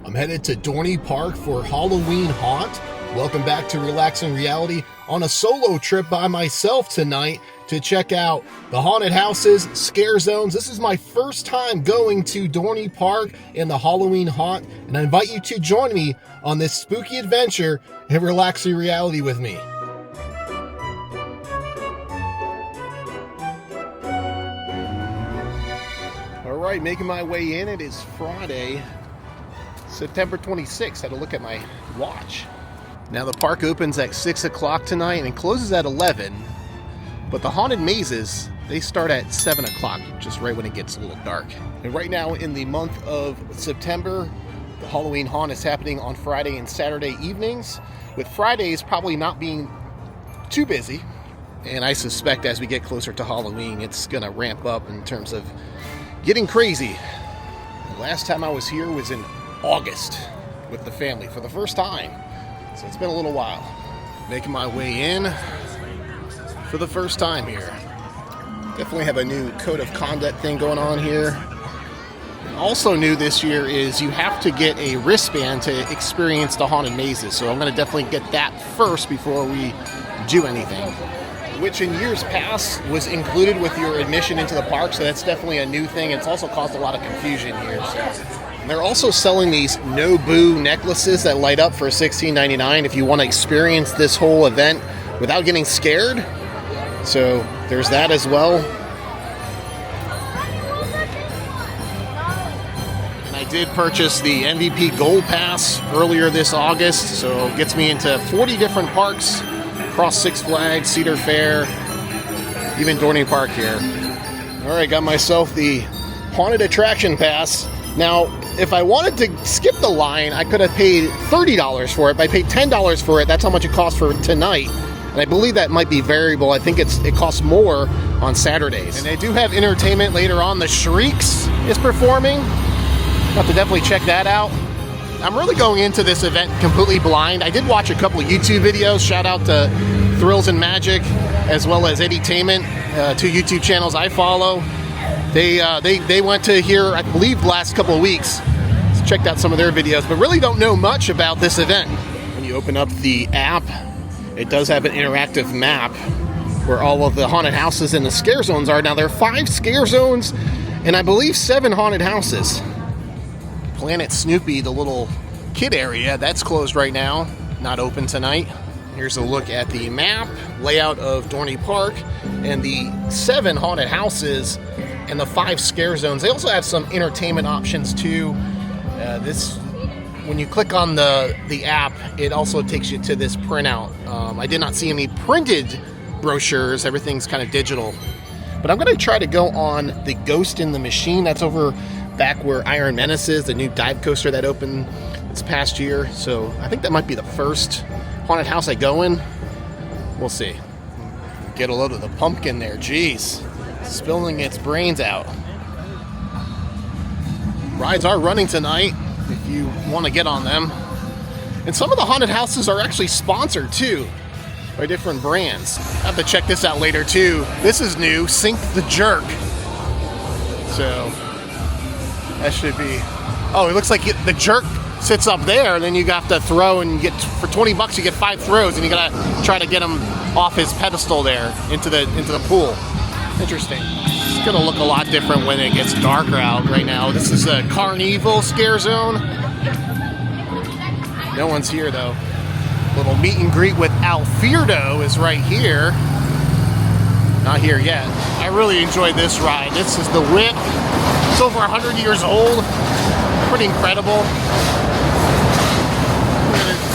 I'm headed to Dorney Park for Halloween Haunt. Welcome back to Relaxing Reality on a solo trip by myself tonight to check out the haunted houses, scare zones. This is my first time going to Dorney Park in the Halloween Haunt, and I invite you to join me on this spooky adventure in Relaxing Reality with me. All right, making my way in. It is Friday, September 26th. I had to look at my watch. Now the park opens at 6 o'clock tonight and closes at 11. But the haunted mazes, they start at 7 o'clock, just right when it gets a little dark. And right now in the month of September, the Halloween Haunt is happening on Friday and Saturday evenings, with Fridays probably not being too busy. And I suspect as we get closer to Halloween, it's gonna ramp up in terms of getting crazy. The last time I was here was in August with the family for the first time. So it's been a little while. Making my way in for the first time here. Definitely have a new code of conduct thing going on here. Also new this year is you have to get a wristband to experience the haunted mazes. So I'm going to definitely get that first before we do anything. Which in years past was included with your admission into the park. So that's definitely a new thing. It's also caused a lot of confusion here. So. They're also selling these no-boo necklaces that light up for $16.99 if you want to experience this whole event without getting scared. So there's that as well. And I did purchase the MVP Gold Pass earlier this August, so it gets me into 40 different parks across Six Flags, Cedar Fair, even Dorney Park here. All right, got myself the Haunted Attraction Pass. Now, if I wanted to skip the line, I could have paid $30 for it. But I paid $10 for it. That's how much it costs for tonight. And I believe that might be variable. I think it costs more on Saturdays. And they do have entertainment later on. The Shrieks is performing. Have to definitely check that out. I'm really going into this event completely blind. I did watch a couple of YouTube videos. Shout out to Thrills and Magic, as well as Edutainment, two YouTube channels I follow. They went to here, I believe, the last couple of weeks. Checked out some of their videos, but really don't know much about this event. When you open up the app, it does have an interactive map where all of the haunted houses and the scare zones are. Now, there are 5 scare zones and I believe 7 haunted houses. Planet Snoopy, the little kid area, that's closed right now, not open tonight. Here's a look at the map, layout of Dorney Park, and the 7 haunted houses and the 5 scare zones. They also have some entertainment options too. When you click on the app, it also takes you to this printout. I did not see any printed brochures. Everything's kind of digital. But I'm going to try to go on the Ghost in the Machine. That's over back where Iron Menace is, the new dive coaster that opened this past year. So I think that might be the first haunted house I go in. We'll see. Get a load of the pumpkin there. Jeez. Spilling its brains out. Rides are running tonight if you want to get on them. And some of the haunted houses are actually sponsored too by different brands. I have to check this out later too. This is new, Sink the Jerk. So that should be, oh, it looks like the jerk sits up there, and then you got to throw, and you get, for $20 you get 5 throws, and you gotta try to get him off his pedestal there into the pool. Interesting. It's gonna look a lot different when it gets darker out right now. This is a Carnevil scare zone. No one's here though. Little meet and greet with Alfeardo is right here. Not here yet. I really enjoyed this ride. This is the Whip. It's over 100 years old. Pretty incredible.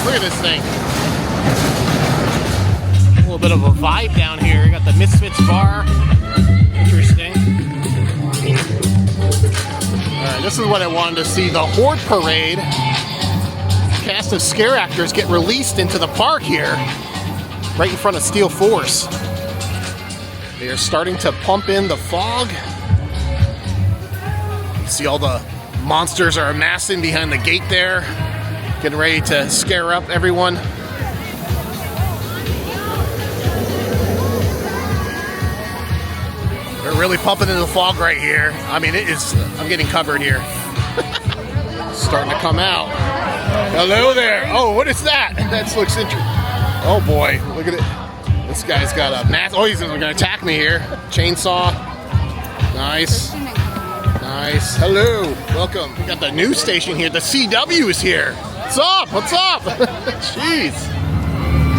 Look at this thing. A little bit of a vibe down here. You got the Misfits bar. Interesting. Alright, this is what I wanted to see. The Horde Parade. Cast of scare actors get released into the park here. Right in front of Steel Force. They are starting to pump in the fog. See all the monsters are amassing behind the gate there. Getting ready to scare up everyone. They're really pumping in the fog right here. I mean, it is, I'm getting covered here. starting to come out. Hello there. Oh, what is that? That looks interesting. Oh boy, look at it. This guy's got a mask. Oh, he's gonna attack me here. Chainsaw. Nice. Nice. Hello. Welcome. We got the news station here. The CW is here. What's up? What's up? Jeez.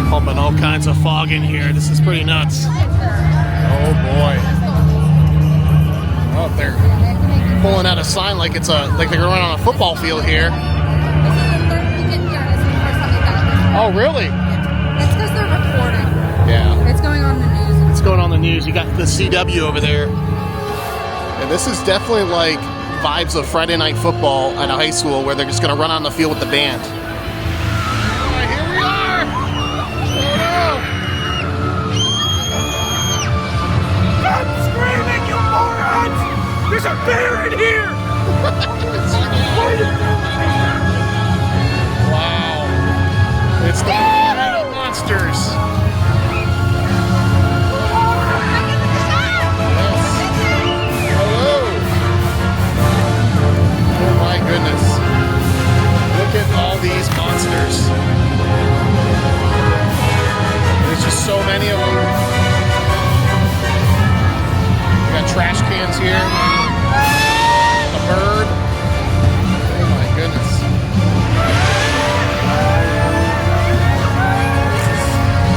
Pumping all kinds of fog in here. This is pretty nuts. Oh boy. Oh, they're pulling out a sign like it's like they're running on a football field here. Oh, really? It's because they're recording. Yeah. It's going on the news. It's going on the news. You got the CW over there. And this is definitely like vibes of Friday Night Football at a high school where they're just going to run on the field with the band. All right, here we are. I'm screaming, you morons! There's a bear in here! Wow. It's the Bayou monsters. Goodness. Look at all these monsters. There's just so many of them. We got trash cans here. A bird. Oh my goodness.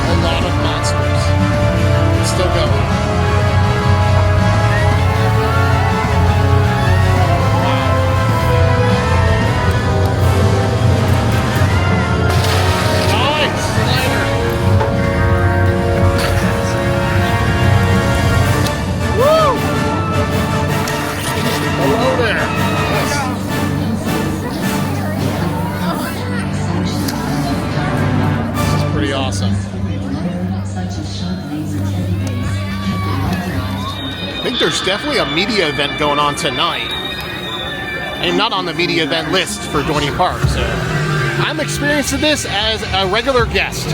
A lot of monsters. It's still going. Hello there. Yes. This is pretty awesome. I think there's definitely a media event going on tonight. I'm not on the media event list for Dorney Park, so I'm experiencing this as a regular guest.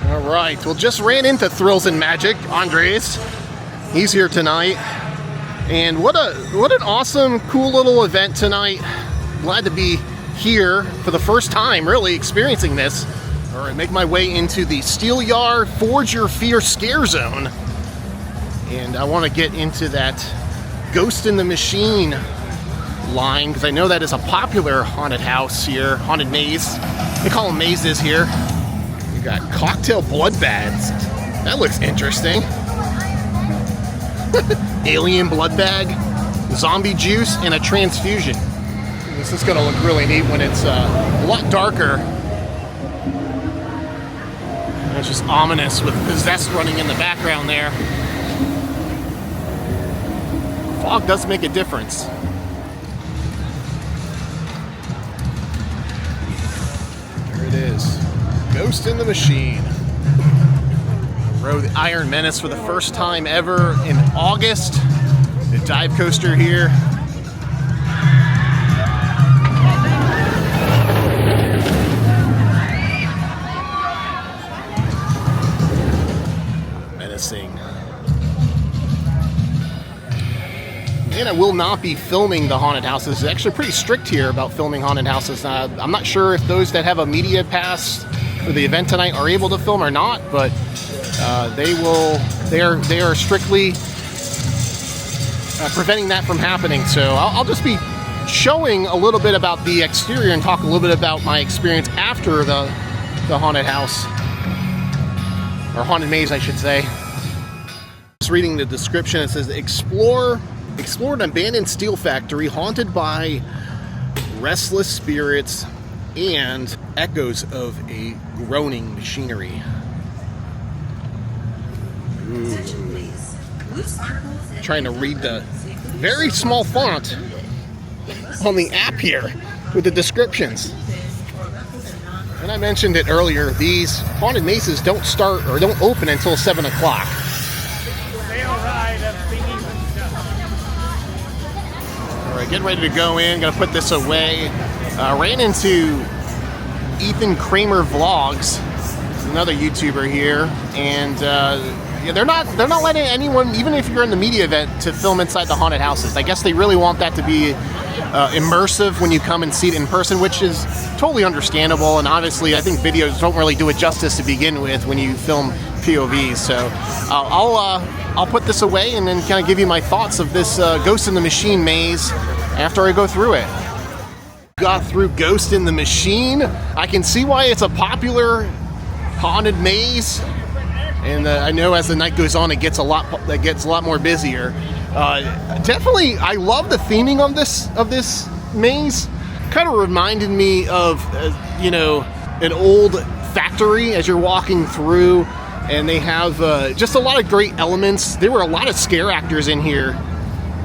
All right, well, just ran into Thrills and Magic, Andres. He's here tonight. And what an awesome, cool little event tonight. Glad to be here for the first time, really, experiencing this. All right, make my way into the Steel Yard Forge Your Fear Scare Zone. And I want to get into that Ghost in the Machine line, because I know that is a popular haunted house here, haunted maze. They call them mazes here. We got cocktail blood baths. That looks interesting. Alien blood bag, zombie juice, and a transfusion. This is going to look really neat when it's a lot darker. And it's just ominous with Possessed running in the background there. Fog does make a difference. There it is. Ghost in the Machine. Rode the Iron Menace for the first time ever in August. The dive coaster here. Menacing. And I will not be filming the haunted houses. It's actually pretty strict here about filming haunted houses. I'm not sure if those that have a media pass for the event tonight are able to film or not, but they are strictly preventing that from happening. So I'll just be showing a little bit about the exterior and talk a little bit about my experience after the haunted house, or haunted maze, I should say. Just reading the description, it says explore an abandoned steel factory haunted by restless spirits and echoes of a groaning machinery. Ooh. Trying to read the very small font on the app here with the descriptions. And I mentioned it earlier, these haunted mazes don't start or don't open until 7 o'clock. Alright, getting ready to go in, gonna put this away. Ran into Ethan Kramer Vlogs, another YouTuber here, and Yeah, they're not letting anyone, even if you're in the media event, to film inside the haunted houses. I guess they really want that to be immersive when you come and see it in person, which is totally understandable. And honestly, I think videos don't really do it justice to begin with when you film POVs. So I'll put this away and then kind of give you my thoughts of this Ghost in the Machine maze after I go through it. Got through Ghost in the Machine. I can see why it's a popular haunted maze, and I know as the night goes on, it gets a lot more busier. Definitely, I love the theming of this maze. Kind of reminded me of an old factory as you're walking through, and they have just a lot of great elements. There were a lot of scare actors in here.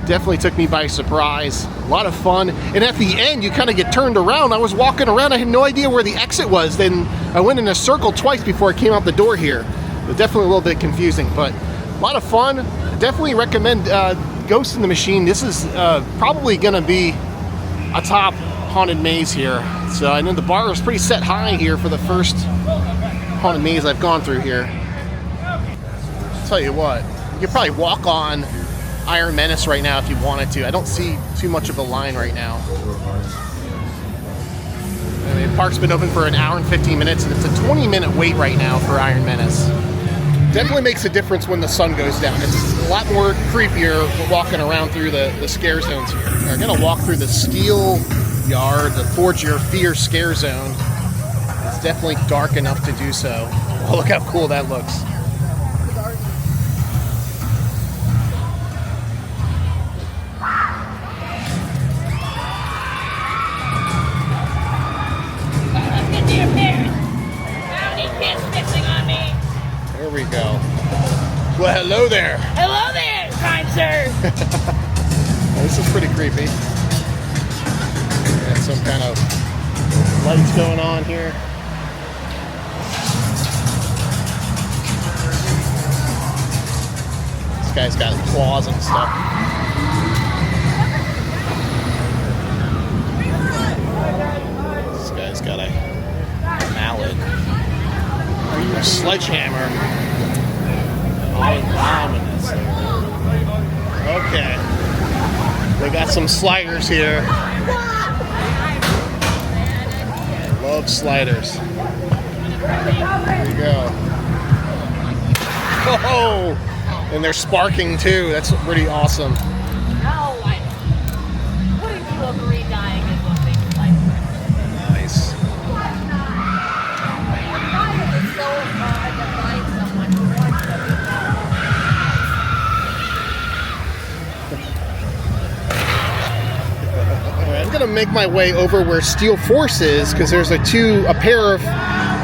Definitely took me by surprise. A lot of fun. And at the end, you kind of get turned around. I was walking around. I had no idea where the exit was. Then I went in a circle twice before I came out the door here. It was definitely a little bit confusing, but a lot of fun. Definitely recommend Ghost in the Machine. This is probably going to be a top haunted maze here. So I know the bar is pretty set high here for the first haunted maze I've gone through here. I'll tell you what, you could probably walk on Iron Menace right now if you wanted to. I don't see too much of a line right now. I mean, the park's been open for an hour and 15 minutes, and it's a 20-minute wait right now for Iron Menace. Definitely makes a difference when the sun goes down. It's a lot more creepier walking around through the scare zones here. We're gonna walk through the Steel Yard, the Forge Your Fear scare zone. It's definitely dark enough to do so. Oh, look how cool that looks. There we go. Well, hello there. Hello there, kind sir. This is pretty creepy. Got some kind of lights going on here. This guy's got claws and stuff. This guy's got a mallet. A sledgehammer. Ominous. Okay. We got some sliders here. I love sliders. There we go. Oh! And they're sparking too. That's pretty awesome. Putting rubbery dying is what things like. Nice. I'm gonna make my way over where Steel Force is, because there's a pair of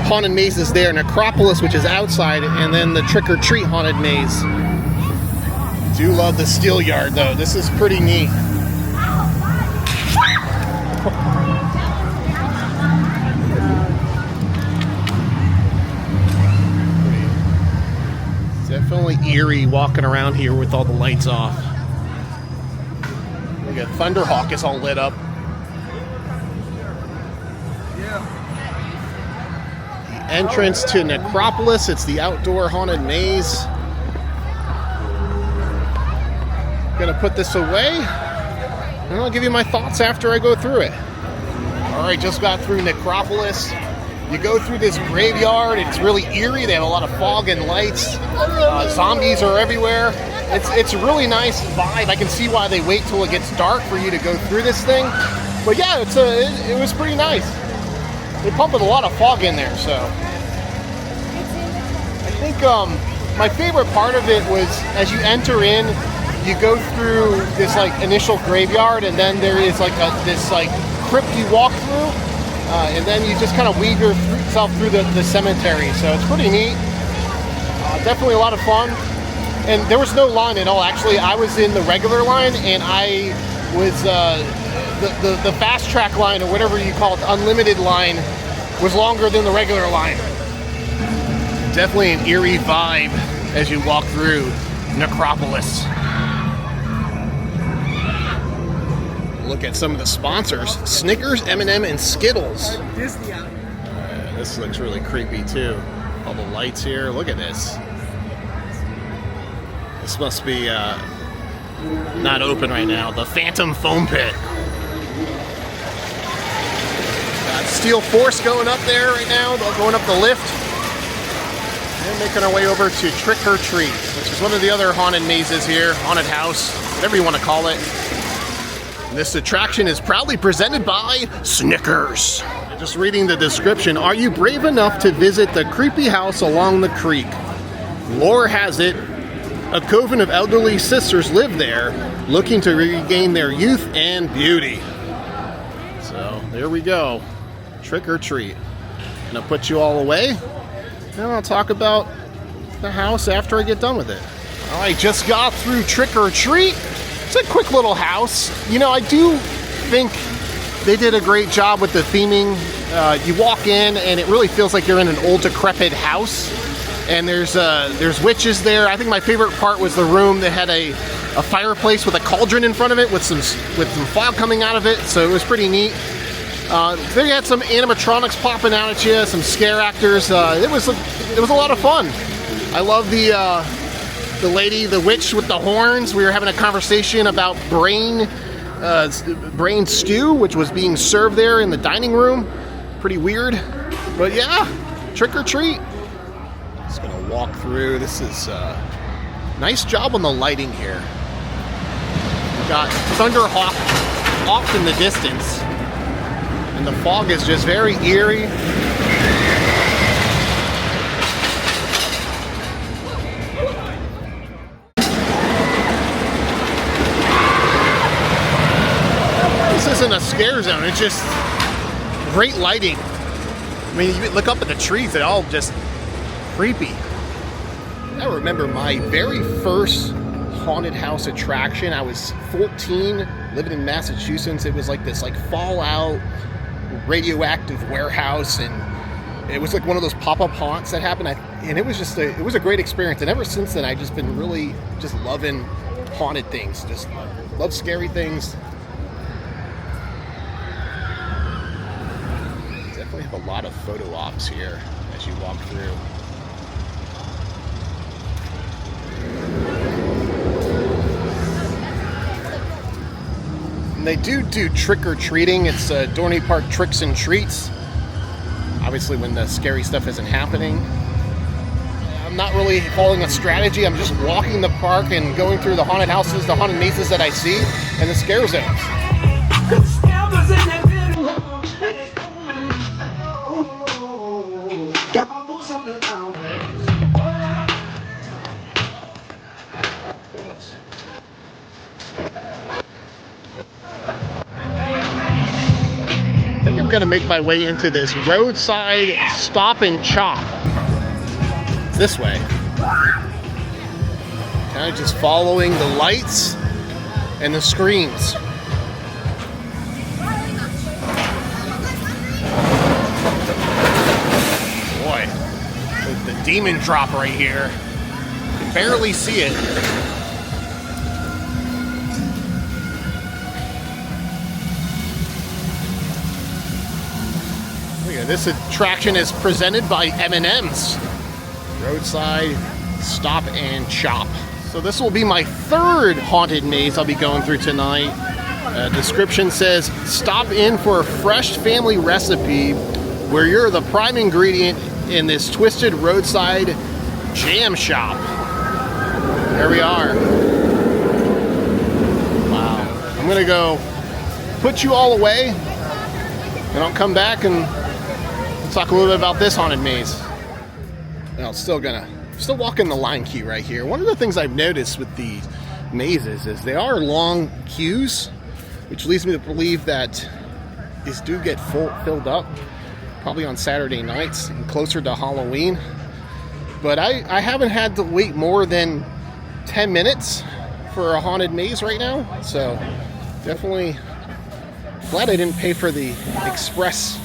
haunted mazes there, Necropolis, which is outside, and then the Trick or Treat haunted maze. Do love the Steel Yard though. This is pretty neat. Definitely eerie walking around here with all the lights off. We got Thunderhawk is all lit up. The entrance to Necropolis, it's the outdoor haunted maze. Gonna put this away, and I'll give you my thoughts after I go through it. Alright, just got through Necropolis. You go through this graveyard, it's really eerie, they have a lot of fog and lights. Zombies are everywhere. It's a really nice vibe. I can see why they wait till it gets dark for you to go through this thing. But yeah, it was pretty nice. They pumped a lot of fog in there, so. I think my favorite part of it was as you enter in, you go through this like initial graveyard, and then there is like this like crypt you walk through, and then you just kind of weave yourself through the cemetery. So it's pretty neat. Definitely a lot of fun. And there was no line at all. Actually, I was in the regular line, and I was the fast track line, or whatever you call it, the unlimited line, was longer than the regular line. Definitely an eerie vibe as you walk through Necropolis. Look at some of the sponsors: Snickers, M&M, and Skittles. This looks really creepy too. All the lights here. Look at this. This must be not open right now. The Phantom Foam Pit. Got Steel Force going up there right now, going up the lift. And making our way over to Trick or Treat, which is one of the other haunted mazes here, haunted house, whatever you want to call it. And this attraction is proudly presented by Snickers. Just reading the description, are you brave enough to visit the creepy house along the creek? Lore has it, a coven of elderly sisters live there, looking to regain their youth and beauty. So, there we go. Trick or Treat. Gonna put you all away. Then I'll talk about the house after I get done with it. All right, just got through Trick or Treat. It's a quick little house. You know, I do think they did a great job with the theming. You walk in and it really feels like you're in an old decrepit house. And there's witches there. I think my favorite part was the room that had a fireplace with a cauldron in front of it with some fog coming out of it. So it was pretty neat. They had some animatronics popping out at you, some scare actors. It was a lot of fun. I love the lady, the witch with the horns. We were having a conversation about brain stew, which was being served there in the dining room. Pretty weird, but yeah, Trick or Treat. Just gonna walk through. This is nice job on the lighting here. We've got Thunderhawk off in the distance. And the fog is just very eerie. This isn't a scare zone, it's just great lighting. I mean, you look up at the trees, they're all just creepy. I remember my very first haunted house attraction. I was 14, living in Massachusetts. It was like this Fallout radioactive warehouse, and it was like one of those pop-up haunts that happened, and it was just it was a great experience. And ever since then, I've just been really just loving haunted things, just love scary things. Definitely have a lot of photo ops here as you walk through. They do trick-or-treating. It's Dorney Park Tricks and Treats. Obviously when the scary stuff isn't happening. I'm not really following a strategy. I'm just walking the park and going through the haunted houses, the haunted mazes that I see, and the scare zones. I'm gonna make my way into this Roadside Stop N Chop. It's this way. Kind of just following the lights and the screams. Boy, the demon drop right here. You can barely see it. This attraction is presented by M&M's. Roadside Stop N Chop. So this will be my third haunted maze I'll be going through tonight. Description says, stop in for a fresh family recipe where you're the prime ingredient in this twisted roadside jam shop. There we are. Wow. I'm gonna go put you all away, and I'll come back and talk a little bit about this haunted maze. Now, still walking the line queue right here. One of the things I've noticed with these mazes is they are long queues, which leads me to believe that these do get filled up, probably on Saturday nights and closer to Halloween. But I haven't had to wait more than 10 minutes for a haunted maze right now, so definitely glad I didn't pay for the express.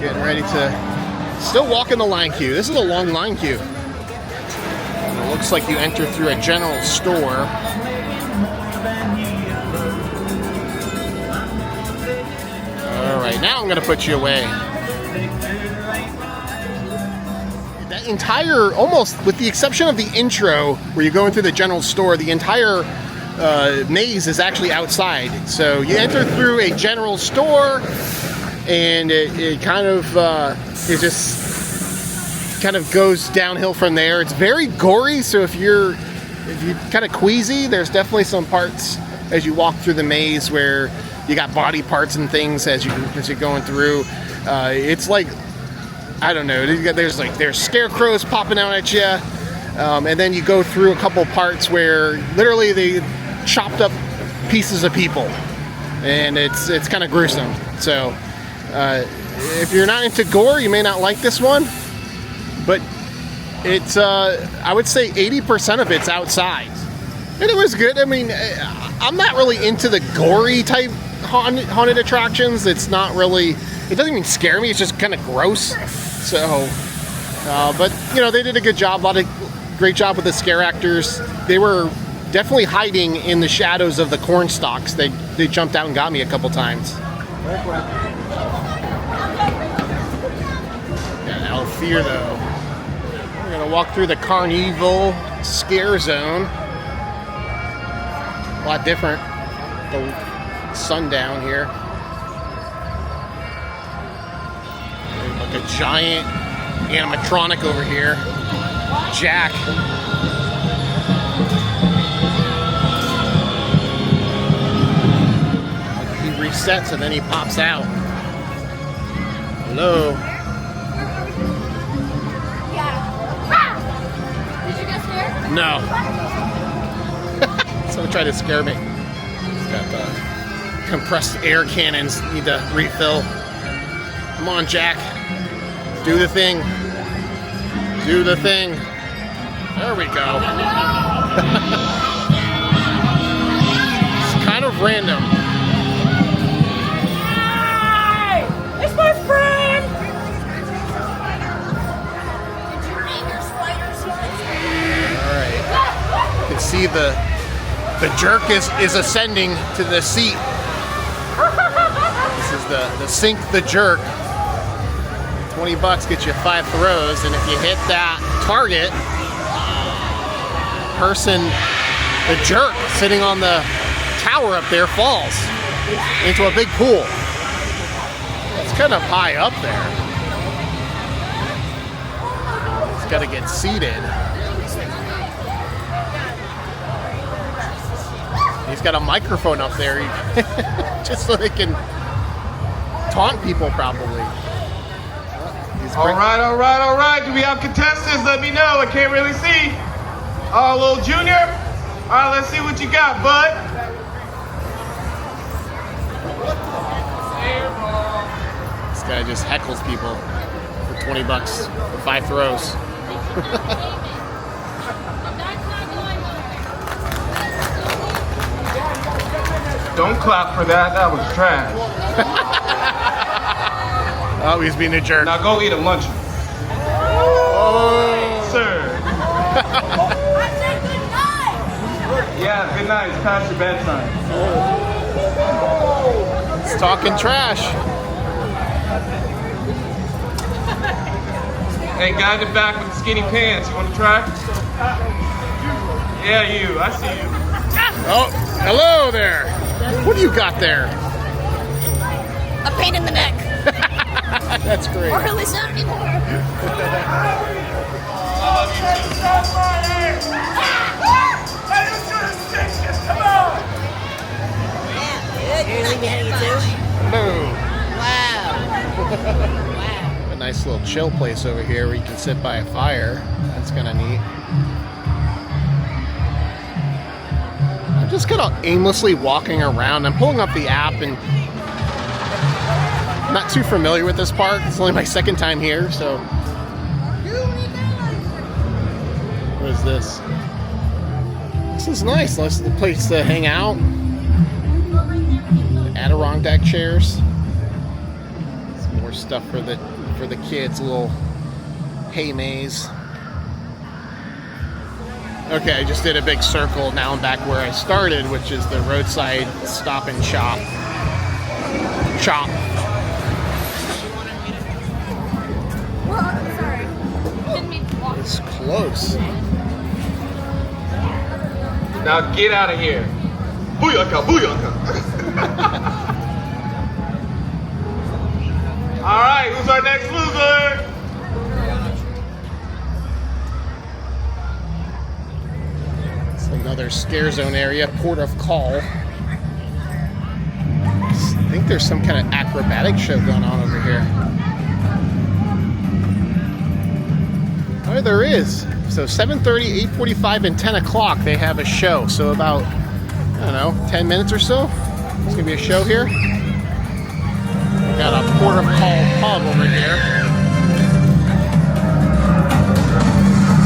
Getting ready to still walk in the line queue. This is a long line queue. And it looks like you enter through a general store. All right, now I'm going to put you away. entire, almost with the exception of the intro where you're going through the general store, the entire maze is actually outside. So you enter through a general store, and it kind of it just kind of goes downhill from there. It's very gory, so if you're kind of queasy, there's definitely some parts as you walk through the maze where you got body parts and things as you're going through. It's like, I don't know, there's scarecrows popping out at you, and then you go through a couple parts where literally they chopped up pieces of people, and it's kind of gruesome. So if you're not into gore, you may not like this one, but it's I would say 80% of it's outside, and it was good. I mean, I'm not really into the gory type haunted attractions. It's not really, it doesn't even scare me, it's just kind of gross. So but you know, they did a good job, great job with the scare actors. They were definitely hiding in the shadows of the corn stalks. They jumped out and got me a couple times. Yeah, Alfeardo. We're gonna walk through the Carnevil scare zone. A lot different. The sundown here. Like a giant animatronic over here. Jack. He resets and then he pops out. Hello. Did you get scared? No. Someone tried to scare me. He's got the compressed air cannons, need to refill. Come on, Jack. Do the thing. Do the thing. There we go. It's kind of random. Hi! It's my friend! Alright. You can see the jerk is ascending to the seat. This is the sink the jerk. $20 gets you 5 throws, and if you hit that target, person, the jerk sitting on the tower up there falls into a big pool. It's kind of high up there. It's got to get seated. He's got a microphone up there just so they can taunt people, probably. All right. Do we have contestants? Let me know. I can't really see. Oh, little junior. All right, let's see what you got, bud. This guy just heckles people for $20 for 5 throws. Don't clap for that. That was trash. Oh, he's being a jerk. Now go eat a lunch. Oh. Sir. Yeah, good night. It's past your bedtime. He's talking trash. Hey, guy in the back with the skinny pants. You want to try? Yeah, you. I see you. Oh, hello there. What do you got there? A pain in the neck. That's great. Or at least not anymore. Hello. Wow. A nice little chill place over here where you can sit by a fire. That's kind of neat. I'm just kind of aimlessly walking around. I'm pulling up the app and I'm not too familiar with this park. It's only my second time here, so. What is this? This is nice. This is the place to hang out. Adirondack chairs. Some more stuff for the kids. A little hay maze. Okay, I just did a big circle. Now I'm back where I started, which is the Roadside Stop and Chop. Well, sorry. Didn't mean to It's close. Now get out of here. Booyaka, booyaka. All right, who's our next loser? It's another scare zone area, port of call. I think there's some kind of acrobatic show going on over here. Oh, there is. So 7:30, 8:45, and 10 o'clock they have a show. So about, I don't know, 10 minutes or so. There's gonna be a show here. We got a port of call pub over here.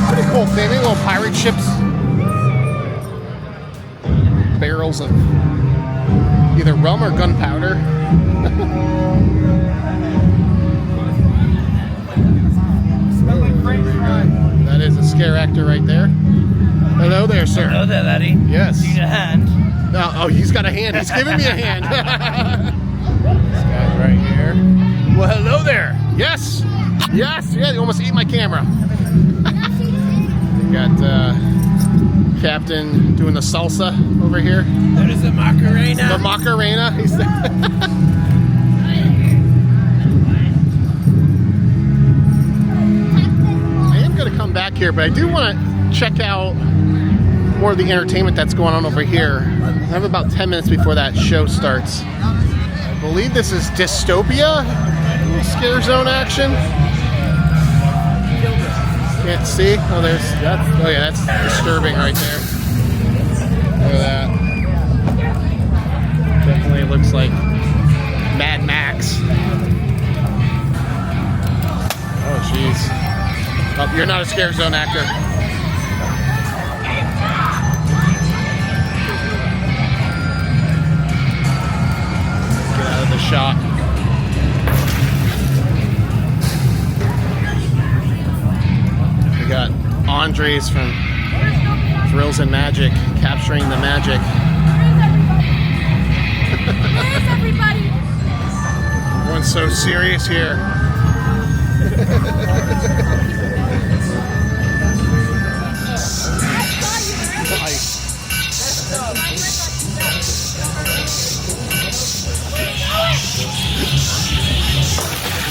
Pretty cool thing. They little pirate ships. Barrels of either rum or gunpowder. That is a scare actor right there. Hello there, sir. Hello there, laddie. Yes. Do you need a hand? Oh, he's got a hand. He's giving me a hand. This guy's right here. Well, hello there. Yes. Yes. Yeah, you almost ate my camera. We got Captain doing the salsa over here. There is the Macarena. The Macarena. He's I am going to come back here, but I do want to check out more of the entertainment that's going on over here. I have about 10 minutes before that show starts. I believe this is Dystopia. Scare zone action. Can't see. Oh, oh yeah, that's disturbing right there. Look at that. Definitely looks like Mad Max. Oh, jeez. Oh, you're not a scare zone actor. Get out of the shot. We got Andres from Thrills and Magic capturing the magic. Where's everybody? Everyone's so serious here.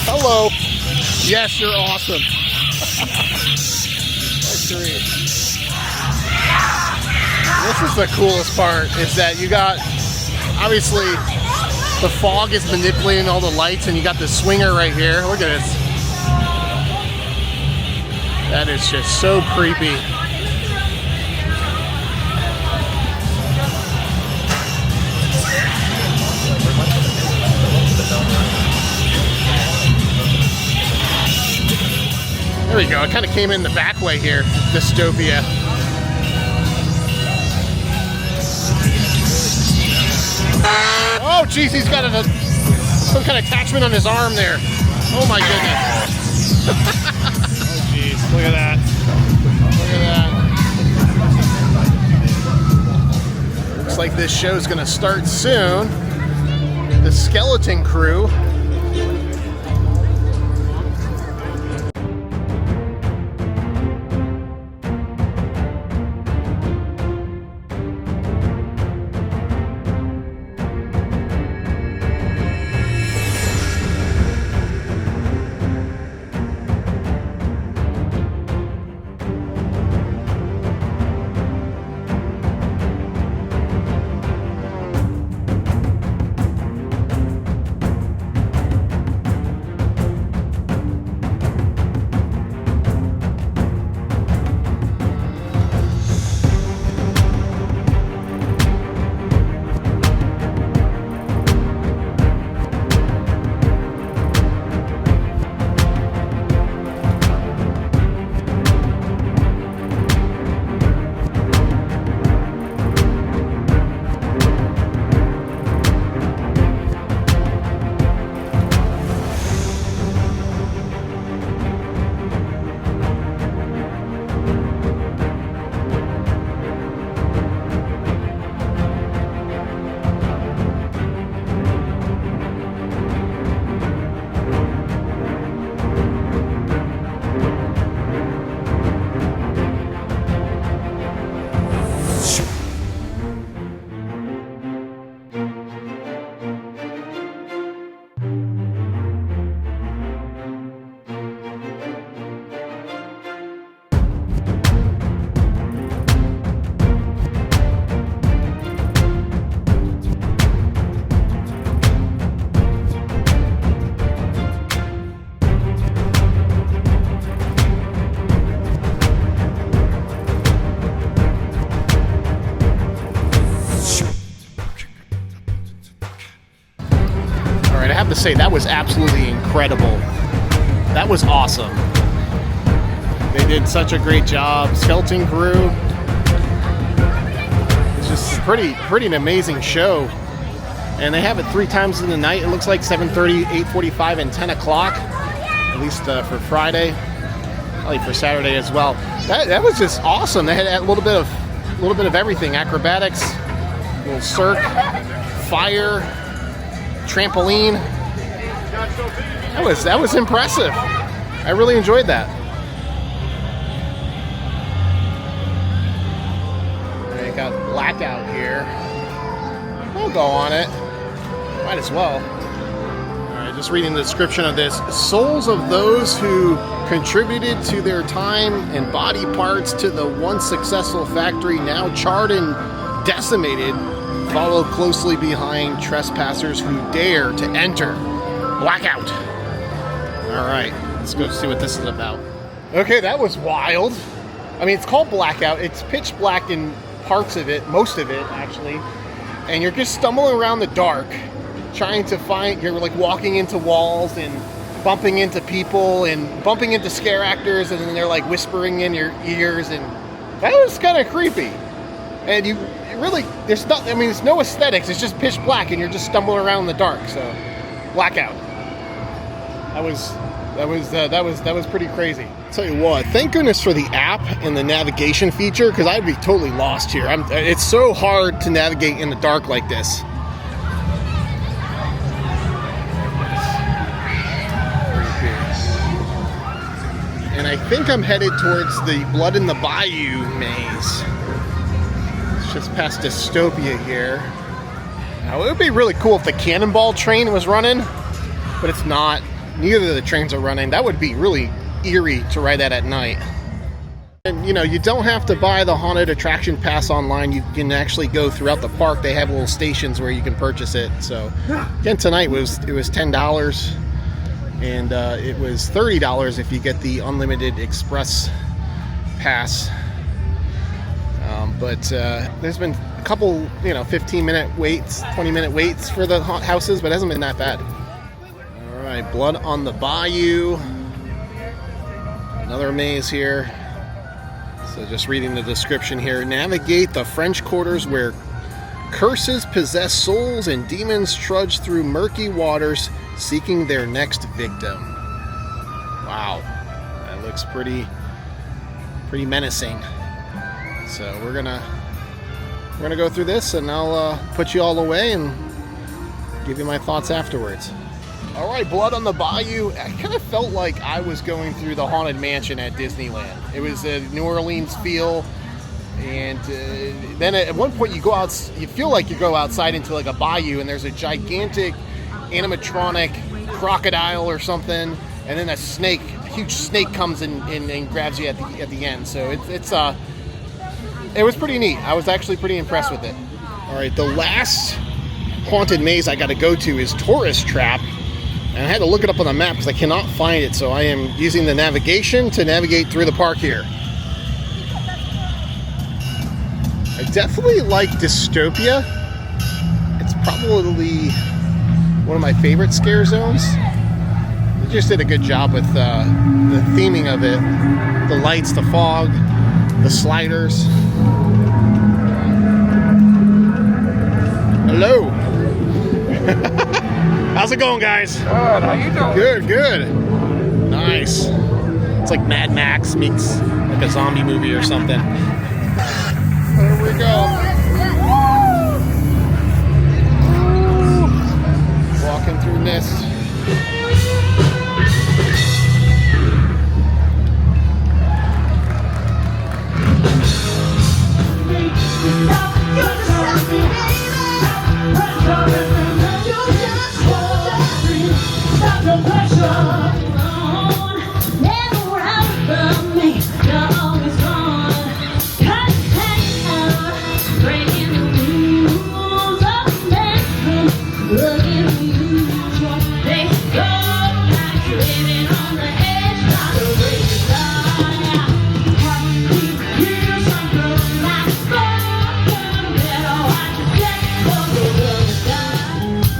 Hello. Yes, you're awesome. That's great. This is the coolest part, is that you got, obviously, the fog is manipulating all the lights, and you got the swinger right here. Look at this. That is just so creepy. There we go. It kind of came in the back way here. Dystopia. Oh, geez, he's got some kind of attachment on his arm there. Oh my goodness. Oh, geez, look at that. Look at that. Looks like this show's gonna start soon. The Skeleton Crew. have to say, that was absolutely incredible. That was awesome. They did such a great job. Skeleton crew. It's just pretty an amazing show. And they have it 3 times in the night. It looks like 7:30, 8:45, and 10 o'clock. At least for Friday. Probably for Saturday as well. That was just awesome. They had a little bit of everything. Acrobatics, a little cirque, fire, trampoline. That was impressive. I really enjoyed that. They got Blackout here. We'll go on it. Might as well. Alright, just reading the description of this. Souls of those who contributed to their time and body parts to the once successful factory, now charred and decimated, follow closely behind trespassers who dare to enter. Blackout. Alright, let's go see what this is about. Okay, that was wild. I mean, it's called Blackout. It's pitch black in parts of it, most of it actually. And you're just stumbling around the dark, trying to find, you're like walking into walls and bumping into people and bumping into scare actors, and then they're like whispering in your ears, and that was kind of creepy. And you really, there's no aesthetics, it's just pitch black and you're just stumbling around in the dark. So Blackout. That was pretty crazy. Tell you what, thank goodness for the app and the navigation feature, because I'd be totally lost here. It's so hard to navigate in the dark like this. And I think I'm headed towards the Blood in the Bayou maze. It's just past Dystopia here. Now, it would be really cool if the Cannonball train was running, but it's not. Neither of the trains are running. That would be really eerie to ride that at night. And you know, you don't have to buy the haunted attraction pass online. You can actually go throughout the park. They have little stations where you can purchase it. So again, tonight it was $10, and it was $30 if you get the unlimited express pass. But there's been a couple, 15-minute waits, 20-minute waits for the haunt houses, but it hasn't been that bad. All right, Blood on the Bayou. Another maze here. So just reading the description here. Navigate the French quarters where curses possess souls and demons trudge through murky waters seeking their next victim. Wow, that looks pretty menacing. So we're gonna go through this, and I'll put you all away and give you my thoughts afterwards. All right, Blood on the Bayou. I kind of felt like I was going through the Haunted Mansion at Disneyland. It was a New Orleans feel, and then at one point you feel like you go outside into like a bayou, and there's a gigantic animatronic crocodile or something, and then a huge snake comes and grabs you at the end. So it was pretty neat. I was actually pretty impressed with it. All right, the last haunted maze I got to go to is Tourist Trap. And I had to look it up on the map because I cannot find it, so I am using the navigation to navigate through the park here. I definitely like Dystopia. It's probably one of my favorite scare zones. They just did a good job with the theming of it. The lights, the fog, the sliders. Hello. How's it going, guys? Good, how you doing? Good. Nice. It's like Mad Max meets like a zombie movie or something. There we go. Walking through mist.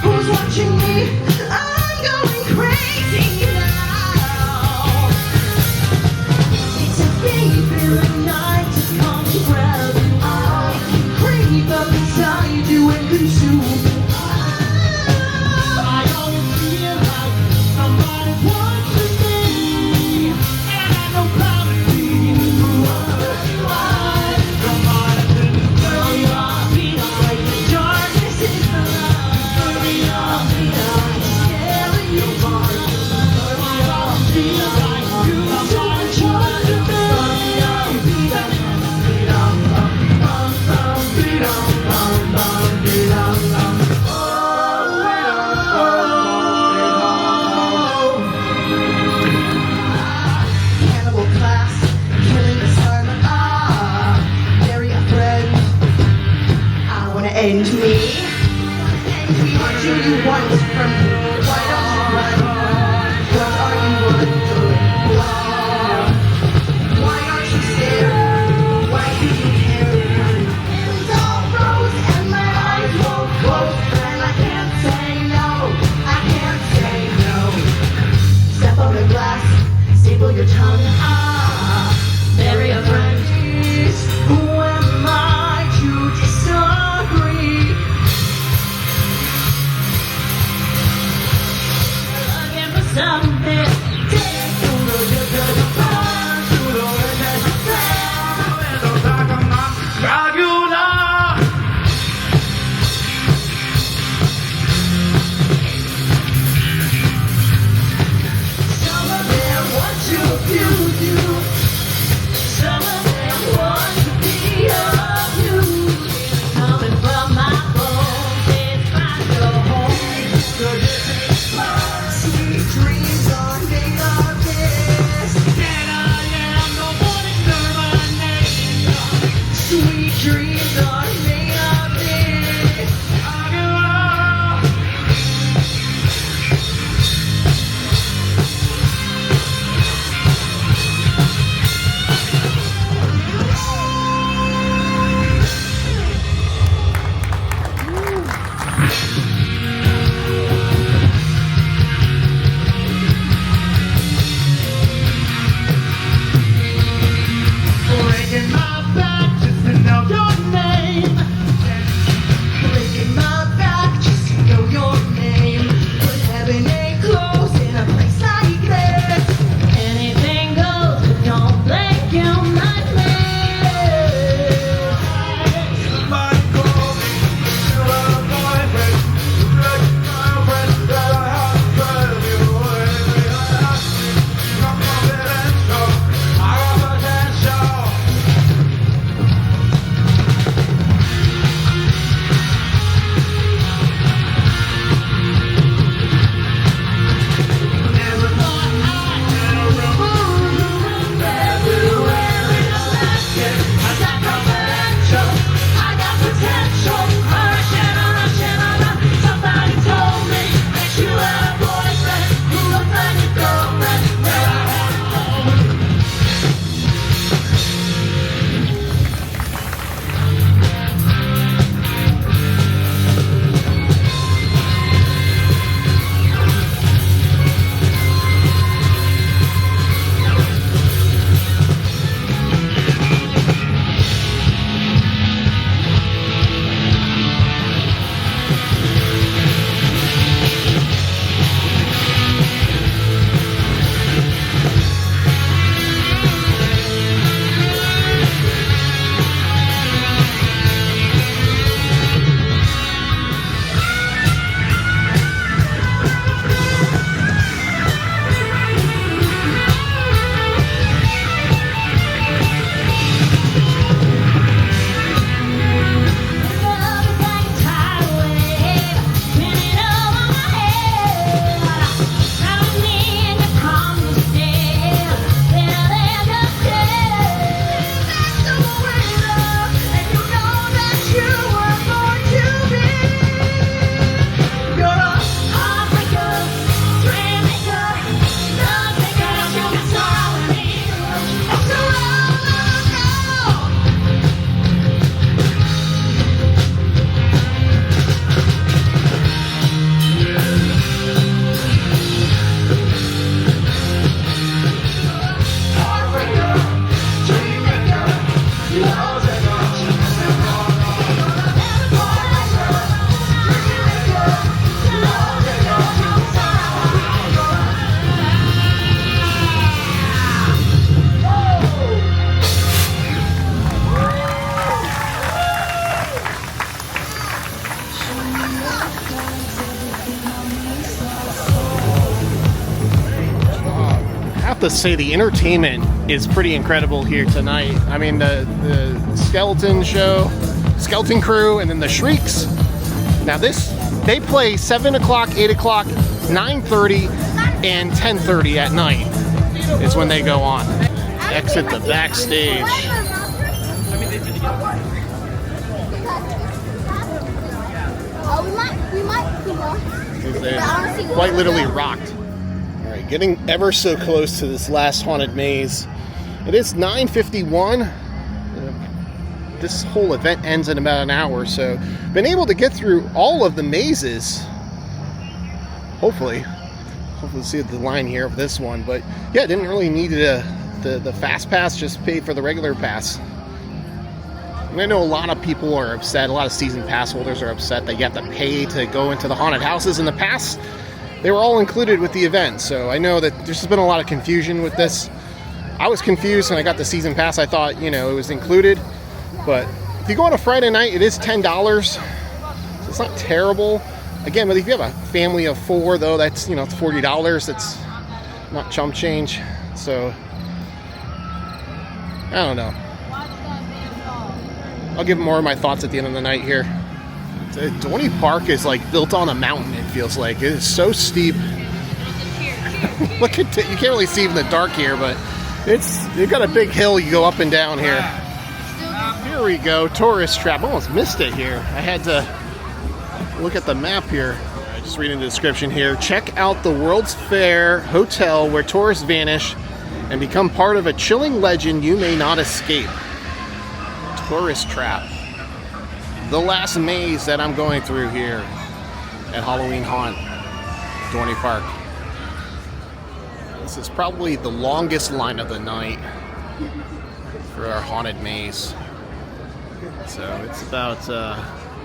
Who's watching me? your tongue. Ah, bury a practice. Who am I to disagree? Looking for something. Take to the pond, to the witness of sound. In the back of my Dracula. Some of them want to abuse you. Some of them want to be abused. Coming from my bones, it's find your home. So this is my sweet dreams are made of this. And I am the one in termination. Sweet dreams are made of this. I give up. Breaking my back just to know your name. Breaking my back just to know your name. But heaven ain't close in a place like this. Anything goes, but don't blink, you might miss. Somebody call me. You are a boyfriend. Like a girlfriend that I have to tell you. Every I ask you, you're confidential. I got potential. Never thought I'd get a revolution. Everywhere in Alaska, I got confidential. I got potential. I'm rushing. Somebody told me that you had a boyfriend who looked like a girlfriend that I had home. To say the entertainment is pretty incredible here tonight. I mean, the skeleton crew, and then the Shrieks. Now they play 7 o'clock, 8 o'clock, 9:30, and 10:30 at night is when they go on. Exit the backstage. They quite literally rocked. Getting ever so close to this last haunted maze. It is 9:51. This whole event ends in about an hour, so been able to get through all of the mazes. Hopefully. hopefully see the line here of this one. But yeah, didn't really need the fast pass, just paid for the regular pass. And I know a lot of people are upset, a lot of season pass holders are upset that you have to pay to go into the haunted houses. In the past, they were all included with the event, so I know that there's been a lot of confusion with this. I was confused when I got the season pass. I thought, you know, it was included, but if you go on a Friday night, it is $10, so it's not terrible. Again, but if you have a family of 4, though, that's, you know, it's $40. That's not chump change, so I don't know. I'll give more of my thoughts at the end of the night here. Dorney Park is like built on a mountain, it feels like. It is so steep. Look at it. You can't really see in the dark here, but you've got a big hill you go up and down here. Here we go, tourist trap. I almost missed it here. I had to look at the map here. Just reading the description here. Check out the World's Fair Hotel where tourists vanish and become part of a chilling legend you may not escape. Tourist trap. The last maze that I'm going through here at Halloween Haunt, Dorney Park. This is probably the longest line of the night for our haunted maze. So it's about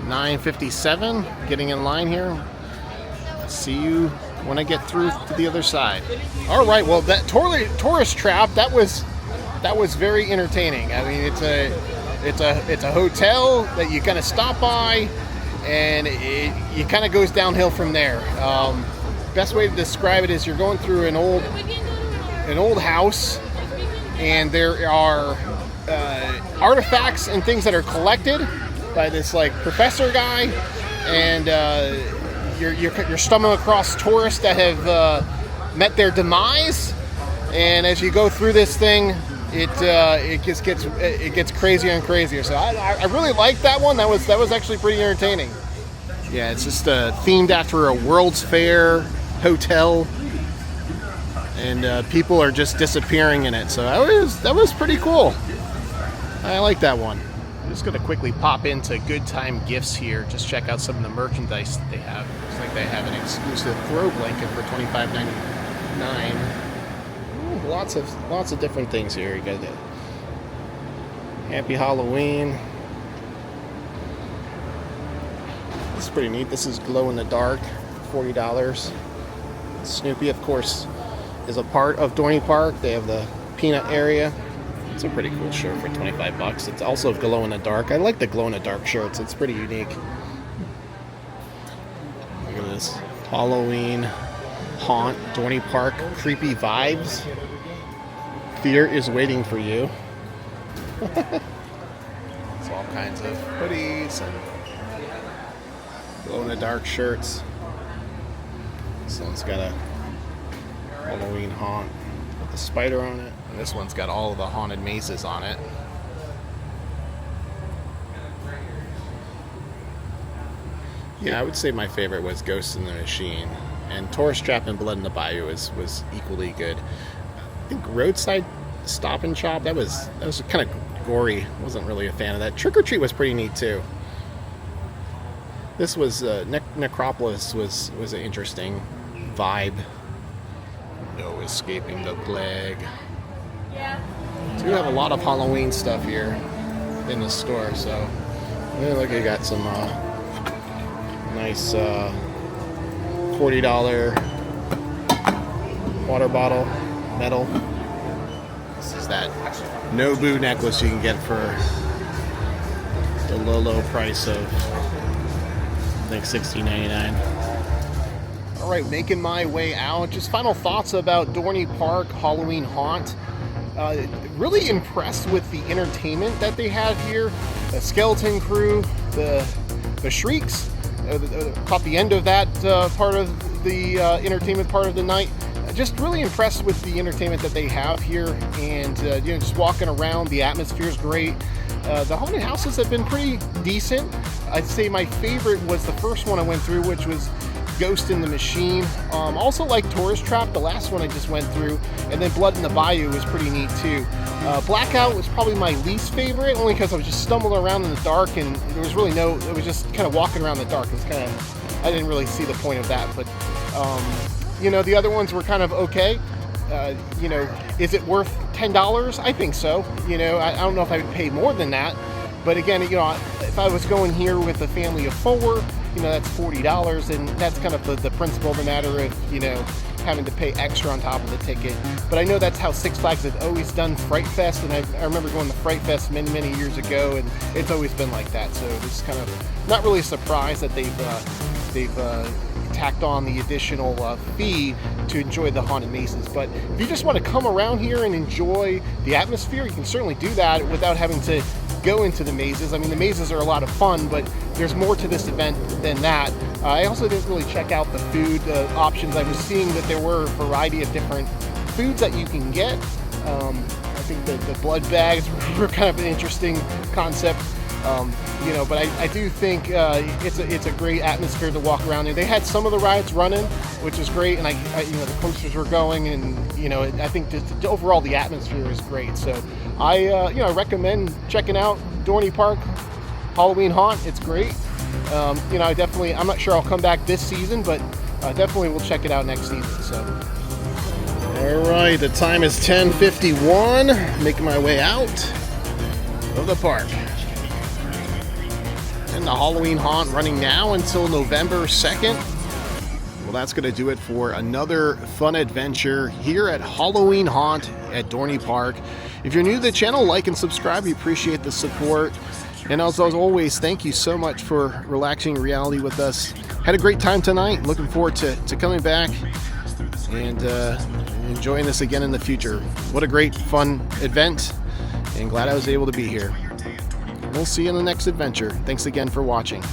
9:57 getting in line here. I'll see you when I get through to the other side. All right, well, that tourist trap, that was very entertaining. I mean, it's a hotel that you kind of stop by, and it kind of goes downhill from there. Best way to describe it is you're going through an old house, and there are artifacts and things that are collected by this like professor guy, and you're stumbling across tourists that have met their demise, and as you go through this thing, it gets crazier and crazier. So I really liked that one. That was actually pretty entertaining. Yeah, it's just themed after a World's Fair hotel, and people are just disappearing in it. So that was pretty cool. I like that one. I'm just gonna quickly pop into Good Time Gifts here. Just check out some of the merchandise that they have. Looks like they have an exclusive throw blanket for $25.99. Lots of different things here. You got the Happy Halloween. This is pretty neat. This is glow in the dark, $40. Snoopy, of course, is a part of Dorney Park. They have the peanut area. It's a pretty cool shirt for $25. It's also glow in the dark. I like the glow in the dark shirts. It's pretty unique. Look at this Halloween Haunt, Dorney Park, creepy vibes. Fear is waiting for you. It's all kinds of hoodies and glow-in-the-dark shirts. This one's got a Halloween Haunt with a spider on it. And this one's got all of the haunted mazes on it. Yeah, I would say my favorite was Ghost in the Machine. And Tourist Trap and Blood in the Bayou was equally good. I think Roadside Stop N Chop, that was kind of gory. Wasn't really a fan of that. Trick or Treat was pretty neat too. This was Necropolis was an interesting vibe. No escaping the plague. Yeah. So we have a lot of Halloween stuff here in the store. So look, you got some nice $40 water bottle, metal. This is that Nobu necklace you can get for the low price of, I think, $16.99. All right, making my way out. Just final thoughts about Dorney Park Halloween Haunt. Really impressed with the entertainment that they have here. The skeleton crew, the Shrieks. Caught the end of that part of the entertainment part of the night. Just really impressed with the entertainment that they have here, and just walking around, the atmosphere is great. The haunted houses have been pretty decent. I'd say my favorite was the first one I went through, which was Ghost in the Machine. Also like Tourist Trap, the last one I just went through, and then Blood in the Bayou was pretty neat too. Blackout was probably my least favorite, only because I was just stumbling around in the dark, and there was really it was just kind of walking around in the dark. It was kind of, I didn't really see the point of that, but You know, the other ones were kind of okay. You know, is it worth $10? I think so. You know, I don't know if I would pay more than that. But again, you know, if I was going here with a family of 4, you know, that's $40, and that's kind of the principle of the matter of, you know, having to pay extra on top of the ticket. But I know that's how Six Flags has always done Fright Fest, and I remember going to Fright Fest many years ago, and it's always been like that. So it's kind of not really a surprise that they've tacked on the additional fee to enjoy the haunted mazes. But if you just want to come around here and enjoy the atmosphere, you can certainly do that without having to go into the mazes. I mean, the mazes are a lot of fun, but there's more to this event than that. I also didn't really check out the food options. I was seeing that there were a variety of different foods that you can get. I think the blood bags were kind of an interesting concept. You know, but I do think it's a great atmosphere to walk around in. They had some of the rides running, which is great, and I you know, the coasters were going, and you know, I think just overall the atmosphere is great. So I you know, recommend checking out Dorney Park Halloween Haunt. It's great. You know, I'm not sure I'll come back this season, but definitely we'll check it out next season. So. All right, the time is 10:51. Making my way out of the park. And the Halloween Haunt running now until November 2nd. Well, that's going to do it for another fun adventure here at Halloween Haunt at Dorney Park. If you're new to the channel, like and subscribe. We appreciate the support. And as always, thank you so much for relaxing reality with us. Had a great time tonight. Looking forward to coming back and enjoying this again in the future. What a great, fun event. And glad I was able to be here. We'll see you in the next adventure. Thanks again for watching.